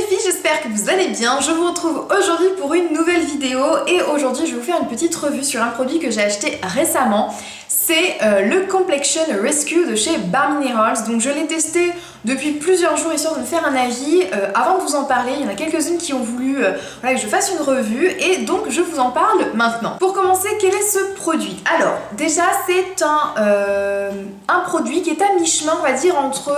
filles, j'espère que vous allez bien. Je vous retrouve aujourd'hui pour une nouvelle vidéo et aujourd'hui je vais vous faire une petite revue sur un produit que j'ai acheté récemment. C'est le Complexion Rescue de chez Bare Minerals. Donc je l'ai testé depuis plusieurs jours histoire de me faire un avis. Avant de vous en parler, il y en a quelques-unes qui ont voulu que je fasse une revue et donc je vous en parle maintenant. Pour commencer, quel est ce produit? Alors déjà c'est un produit qui est à mi-chemin, on va dire, entre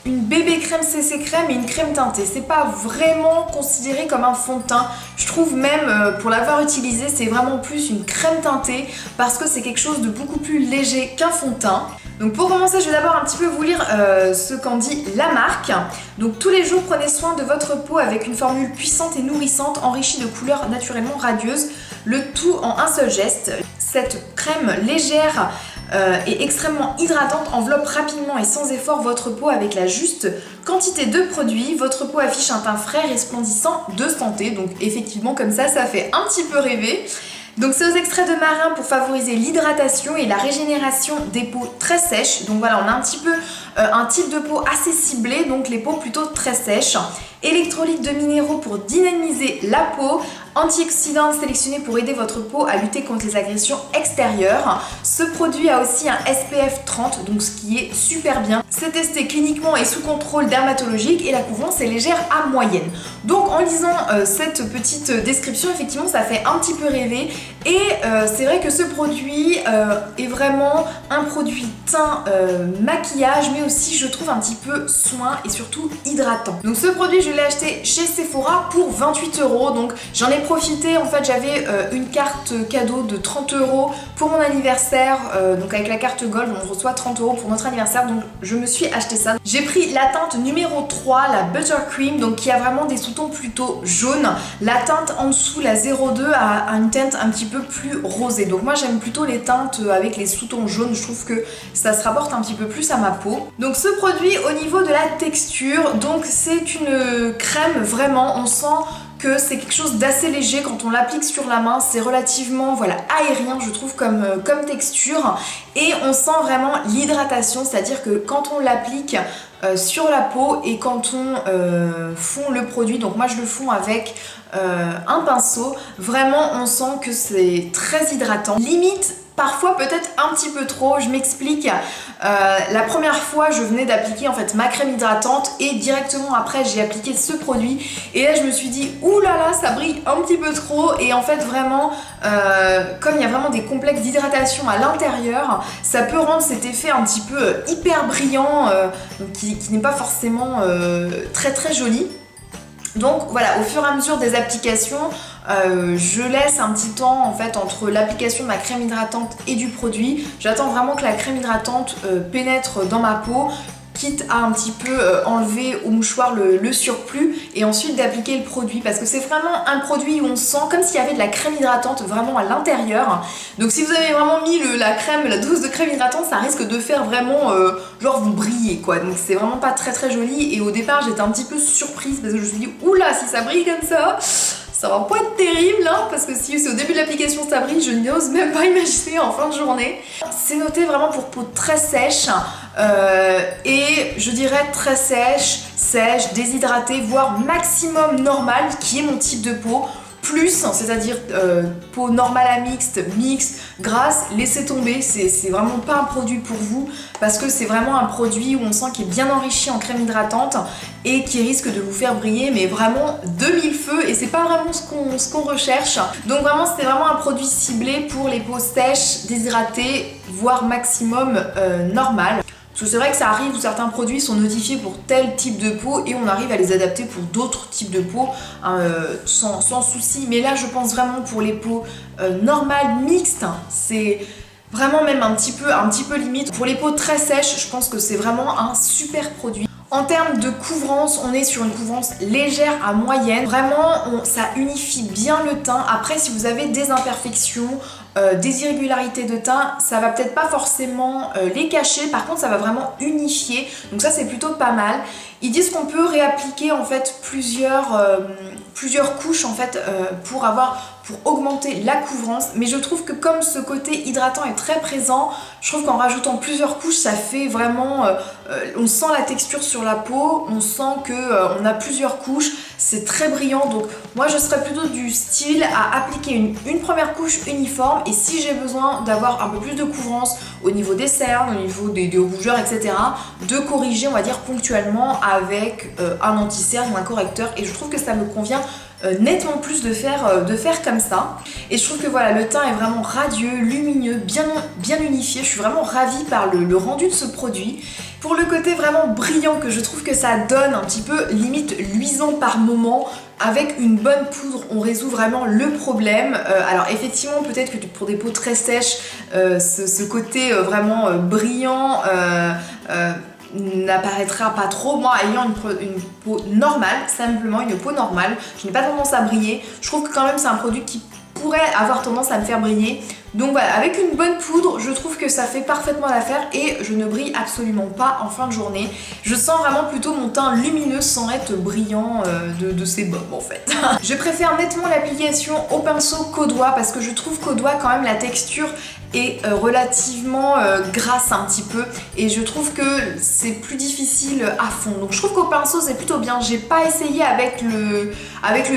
une bébé crème CC crème et une crème teintée. C'est pas vraiment considéré comme un fond de teint. Je trouve même, pour l'avoir utilisé, c'est vraiment plus une crème teintée parce que c'est quelque chose de beaucoup plus léger qu'un fond de teint. Donc pour commencer, je vais d'abord un petit peu vous lire ce qu'en dit la marque. Donc tous les jours, prenez soin de votre peau avec une formule puissante et nourrissante enrichie de couleurs naturellement radieuses, le tout en un seul geste. Cette crème légère et extrêmement hydratante enveloppe rapidement et sans effort votre peau avec la juste quantité de produit. Votre peau affiche un teint frais, resplendissant, de santé. Donc effectivement comme ça fait un petit peu rêver. Donc c'est aux extraits de marin pour favoriser l'hydratation et la régénération des peaux très sèches. Donc voilà, on a un petit peu un type de peau assez ciblé, donc les peaux plutôt très sèches. Électrolytes de minéraux pour dynamiser la peau. Antioxydants sélectionnés pour aider votre peau à lutter contre les agressions extérieures. Ce produit a aussi un SPF 30, donc ce qui est super bien. C'est testé cliniquement et sous contrôle dermatologique et la couvrance est légère à moyenne. Donc en lisant cette petite description, effectivement ça fait un petit peu rêver et c'est vrai que ce produit est vraiment un produit teint maquillage, mais aussi je trouve un petit peu soin et surtout hydratant. Donc ce produit je l'ai acheté chez Sephora pour 28 €, donc j'en ai profité. En fait j'avais une carte cadeau de 30 € pour mon anniversaire, donc avec la carte Gold on reçoit 30 € pour notre anniversaire, donc je me suis acheté ça. J'ai pris la teinte numéro 3, la Buttercream, donc qui a vraiment des sous-tons plutôt jaunes. La teinte en dessous, la 02, a une teinte un petit peu plus rosée, donc moi j'aime plutôt les teintes avec les sous-tons jaunes, je trouve que ça se rapporte un petit peu plus à ma peau. Donc ce produit au niveau de la texture, donc c'est une crème, vraiment on sent que c'est quelque chose d'assez léger quand on l'applique sur la main, c'est relativement aérien je trouve comme texture et on sent vraiment l'hydratation, c'est-à-dire que quand on l'applique sur la peau et quand on fond le produit, donc moi je le fonds avec un pinceau, vraiment on sent que c'est très hydratant, limite parfois peut-être un petit peu trop. Je m'explique. La première fois je venais d'appliquer en fait ma crème hydratante et directement après j'ai appliqué ce produit et là je me suis dit oulala ça brille un petit peu trop et en fait vraiment comme il y a vraiment des complexes d'hydratation à l'intérieur, ça peut rendre cet effet un petit peu hyper brillant qui n'est pas forcément très très joli. Donc voilà, au fur et à mesure des applications, je laisse un petit temps en fait entre l'application de ma crème hydratante et du produit. J'attends vraiment que la crème hydratante pénètre dans ma peau, quitte à un petit peu enlever au mouchoir le surplus et ensuite d'appliquer le produit parce que c'est vraiment un produit où on sent comme s'il y avait de la crème hydratante vraiment à l'intérieur. Donc si vous avez vraiment mis la dose de crème hydratante, ça risque de faire vraiment genre vous brillez quoi, donc c'est vraiment pas très très joli et au départ j'étais un petit peu surprise parce que je me suis dit oula si ça brille comme ça va pas être terrible hein, parce que si c'est au début de l'application ça brille, je n'ose même pas imaginer en fin de journée. C'est noté vraiment pour peau très sèche et je dirais très sèche, déshydratée, voire maximum normal qui est mon type de peau. Plus, c'est-à-dire peau normale à mixte, grasse, laissez tomber, c'est vraiment pas un produit pour vous parce que c'est vraiment un produit où on sent qu'il est bien enrichi en crème hydratante et qui risque de vous faire briller mais vraiment de mille feux et c'est pas vraiment ce qu'on recherche. Donc vraiment c'est vraiment un produit ciblé pour les peaux sèches, déshydratées, voire maximum normales. Parce que c'est vrai que ça arrive où certains produits sont notifiés pour tel type de peau et on arrive à les adapter pour d'autres types de peau sans souci. Mais là je pense vraiment pour les peaux normales, mixtes, c'est vraiment même un petit peu limite. Pour les peaux très sèches, je pense que c'est vraiment un super produit. En termes de couvrance, on est sur une couvrance légère à moyenne. Vraiment, ça unifie bien le teint. Après, si vous avez des imperfections, des irrégularités de teint, ça va peut-être pas forcément les cacher. Par contre, ça va vraiment unifier. Donc ça, c'est plutôt pas mal. Ils disent qu'on peut réappliquer en fait plusieurs couches en fait pour augmenter la couvrance, mais je trouve que comme ce côté hydratant est très présent, je trouve qu'en rajoutant plusieurs couches ça fait vraiment on sent la texture sur la peau, on sent que on a plusieurs couches, c'est très brillant. Donc moi je serais plutôt du style à appliquer une première couche uniforme, et si j'ai besoin d'avoir un peu plus de couvrance au niveau des cernes, au niveau des rougeurs, etc., de corriger on va dire ponctuellement avec un anti-cerne ou un correcteur, et je trouve que ça me convient nettement plus de faire comme ça. Et je trouve que voilà, le teint est vraiment radieux, lumineux, bien unifié. Je suis vraiment ravie par le rendu de ce produit. Pour le côté vraiment brillant que je trouve que ça donne, un petit peu limite luisant par moment, avec une bonne poudre on résout vraiment le problème. Alors effectivement peut-être que pour des peaux très sèches, ce côté vraiment brillant n'apparaîtra pas trop. Moi ayant une peau normale, simplement une peau normale, je n'ai pas tendance à briller, je trouve que quand même c'est un produit qui pourrait avoir tendance à me faire briller. Donc voilà, avec une bonne poudre, je trouve que ça fait parfaitement l'affaire et je ne brille absolument pas en fin de journée. Je sens vraiment plutôt mon teint lumineux sans être brillant de sébum en fait. Je préfère nettement l'application au pinceau qu'au doigt, parce que je trouve qu'au doigt quand même la texture est relativement grasse un petit peu, et je trouve que c'est plus difficile à fond. Donc je trouve qu'au pinceau c'est plutôt bien. J'ai pas essayé avec le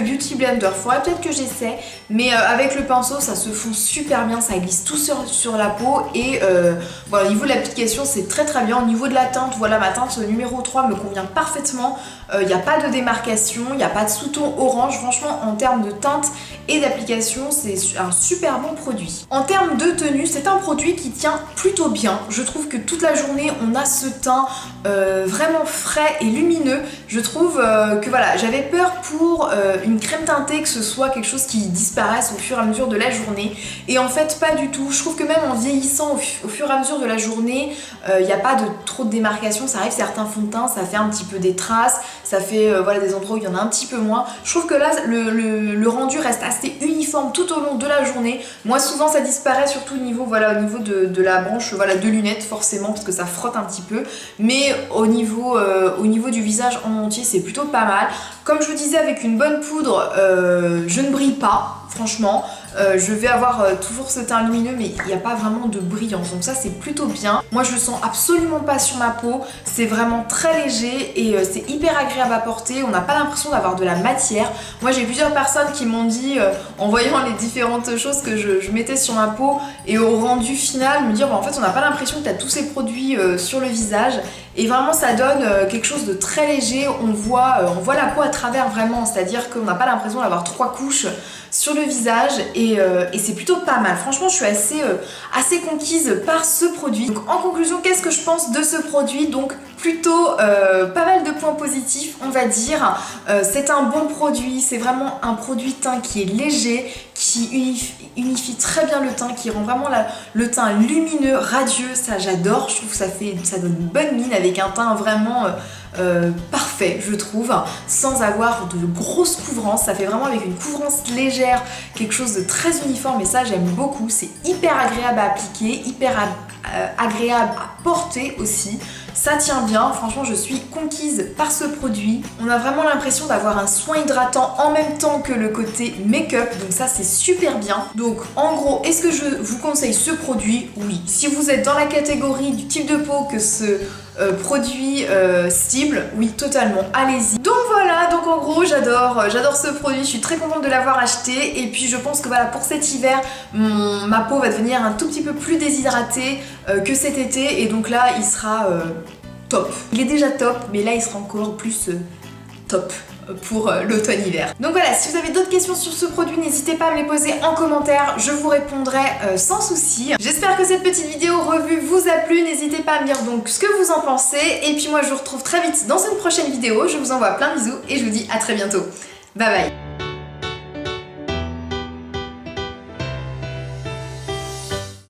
Beauty Blender, faudrait peut-être que j'essaie, mais avec le pinceau ça se fond super bien, ça glisse tout sur la peau, et voilà, au niveau de l'application c'est très bien. Au niveau de la teinte, voilà, ma teinte numéro 3 me convient parfaitement, il n'y a pas de démarcation, il n'y a pas de sous-ton orange. Franchement en termes de teinte et d'application c'est un super bon produit. En termes de tenue, c'est un produit qui tient plutôt bien. Je trouve que toute la journée on a ce teint vraiment frais et lumineux. Je trouve que voilà, j'avais peur pour une crème teintée que ce soit quelque chose qui disparaisse au fur et à mesure de la journée, et en fait pas du tout. Je trouve que même en vieillissant au fur et à mesure de la journée, il n'y a pas trop de démarcation. Ça arrive certains fonds de teint, ça fait un petit peu des traces, ça fait voilà, des endroits où il y en a un petit peu moins. Je trouve que là le rendu reste assez uniforme tout au long de la journée. Moi souvent ça disparaît surtout au niveau de la branche voilà, de lunettes forcément, parce que ça frotte un petit peu, mais au niveau du visage en entier c'est plutôt pas mal. Comme je vous disais, avec une bonne poudre je ne brille pas franchement. Je vais avoir toujours ce teint lumineux, mais il n'y a pas vraiment de brillance, donc ça c'est plutôt bien. Moi je le sens absolument pas sur ma peau, c'est vraiment très léger et c'est hyper agréable à porter. On n'a pas l'impression d'avoir de la matière. Moi j'ai plusieurs personnes qui m'ont dit en voyant les différentes choses que je mettais sur ma peau et au rendu final me dire en fait on n'a pas l'impression que tu as tous ces produits sur le visage, et vraiment ça donne quelque chose de très léger. On voit la peau à travers vraiment, c'est à dire qu'on n'a pas l'impression d'avoir 3 couches sur le visage, et c'est plutôt pas mal. Franchement je suis assez conquise par ce produit. Donc en conclusion, qu'est-ce que je pense de ce produit? Donc plutôt pas mal de points positifs on va dire. C'est un bon produit, c'est vraiment un produit teint qui est léger, qui unifie très bien le teint, qui rend vraiment le teint lumineux, radieux. Ça j'adore, je trouve que ça donne une bonne mine avec un teint vraiment parfait je trouve, sans avoir de grosses couvrances. Ça fait vraiment avec une couvrance légère quelque chose de très uniforme, et ça j'aime beaucoup. C'est hyper agréable à appliquer, hyper agréable à porter aussi. Ça tient bien, franchement je suis conquise par ce produit. On a vraiment l'impression d'avoir un soin hydratant en même temps que le côté make-up, donc ça c'est super bien. Donc en gros, est-ce que je vous conseille ce produit? Oui. Si vous êtes dans la catégorie du type de peau que ce produit cible, oui totalement, allez-y. Donc voilà, donc en gros j'adore ce produit, je suis très contente de l'avoir acheté, et puis je pense que voilà, pour cet hiver ma peau va devenir un tout petit peu plus déshydratée que cet été, et donc là il sera top. Il est déjà top, mais là il sera encore plus top pour l'automne-hiver. Donc voilà, si vous avez d'autres questions sur ce produit, n'hésitez pas à me les poser en commentaire, je vous répondrai sans souci. J'espère que cette petite vidéo revue vous a plu, n'hésitez pas à me dire donc ce que vous en pensez, et puis moi je vous retrouve très vite dans une prochaine vidéo. Je vous envoie plein de bisous et je vous dis à très bientôt. Bye bye.